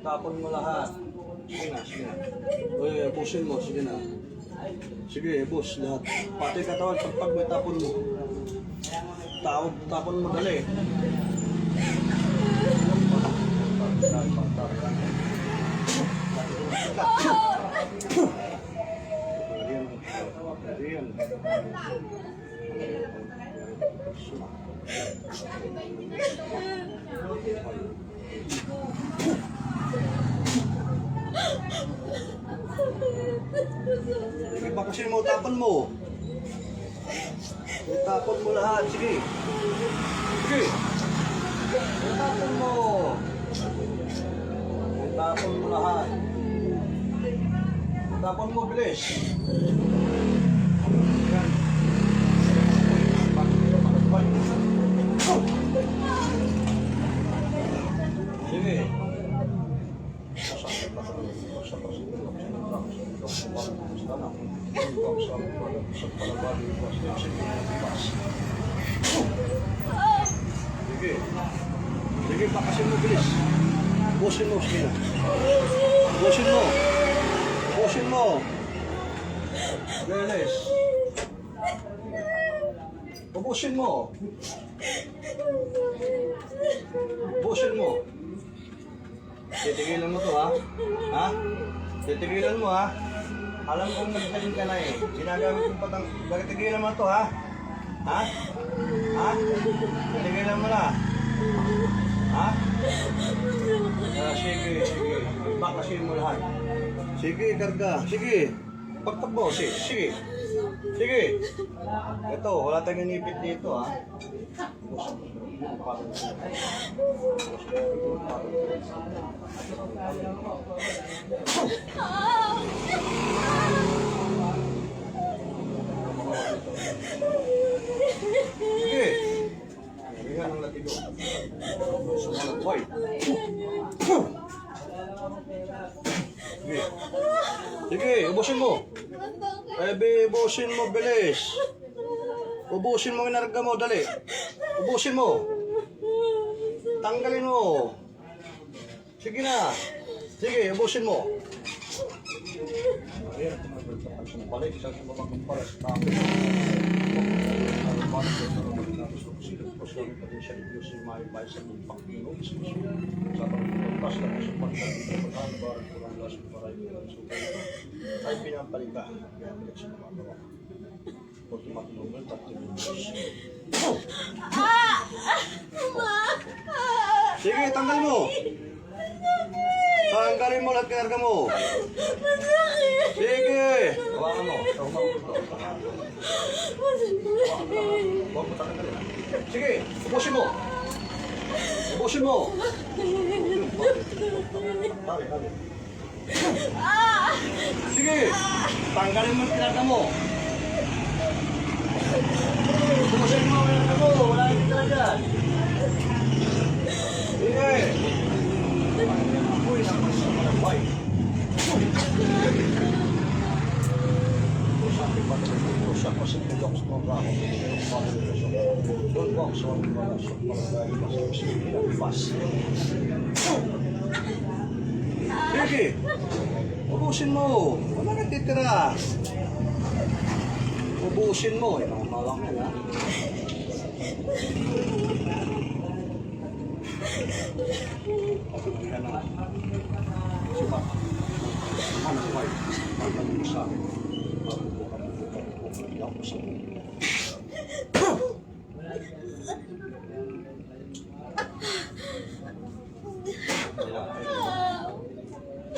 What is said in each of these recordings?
Tapon mo lahat. Sige na, sige na. Uy, pusin mo, sige na. Sige, bus lahat. Pati katawan, pag may tapon mo. Tapon mo dali. Ipakusin mo, tapon mo. Itapon mo lahat, sige. Sige. Itapon mo. Itapon mo lahat. Itapon mo, bilis. Yan. Sige. Sige. Sige, pakasin mo, bilis. Busin mo, sige na. Busin mo. Busin mo. Bilis. Busin mo. Busin mo. Titigilan mo to, ha? Ha? Titigilan mo, ha? Alam kong nagdaling ka na eh. Ginagamit yung patang... Titigilan mo to, ha? Ha? Ha? Titigilan mo na. Ha? Sige, sige. Bakasin mo lahat. Sige, karga. Sige. Pagpag mo, sige. Sige. Sige. Ito, wala tayong inipit dito, ha? Sige. Hihinga ng latido. Sumunod, boy. Sige. Sige, ubusin mo. Ubusin mo, bilis. Ubusin mo yung narga mo, dali. Ubusin mo. Tanggalin mo. Sige na. Sige, ubusin mo. Ayan, balik sa mga para sa tao. Ay pinapalita. Sige, tanggal mo. Tanggalin mo lahat kinarga mo. Sige. Hawakan mo. Huwag mo tanggalin. Sige, ubusin mo. Ubusin mo. Sige, tanggalin mo kinarga mo. Ubusin mo kinarga mo. Wala yung kinarga dyan. Sige. Uy, naman sa malabay. Siya ko sa pilok sa mga ako. Doon ko ang sawang mga sa malabay. Sige. Ubusin mo. Wala kang titira. Ubusin mo. Mga malang yan, ha? Yan na. Sumat. Ano ko kayo? Ano mo sa akin?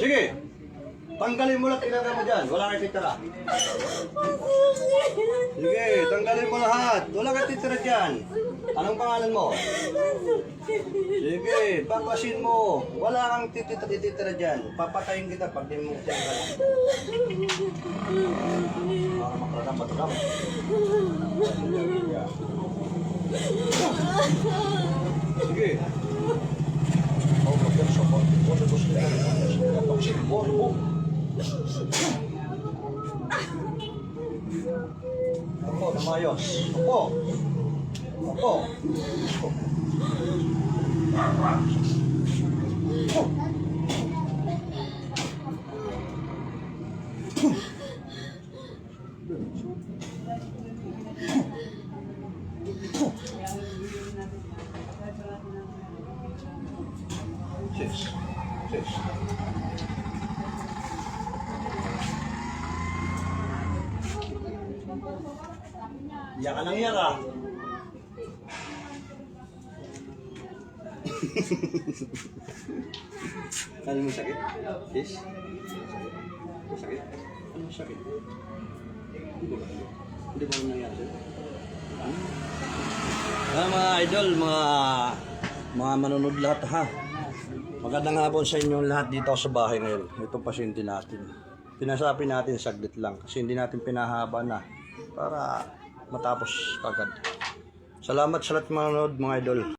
Sige. Tanggalin mo lahat kinarga mo dyan. Wala kang titira. Sige, tanggalin mo lahat. Wala kang titira dyan. Anong pangalan mo? Sige, baklasin mo. Wala kang titira dyan. Papatayin kita pag di mo tanggalin. Para makaradang batagam. Sige. Oh, magyan sa mga. Wala ko sila. Sige, mo. Opo, namayos. Opo. Opo. Sis. Sis. Iyak ka nang iyak ah. Ano mo sakit? Sis? Sakit? Ano sakit? Hindi ba nangyari sa'yo? Mga idol, mga manonood lahat ha. Magandang hapon sa inyong lahat dito sa bahay ngayon. Itong pasyente natin. Pinasapin natin saglit lang kasi hindi natin pinahaba na para matapos agad. Salamat sa lahat manonood mga idol.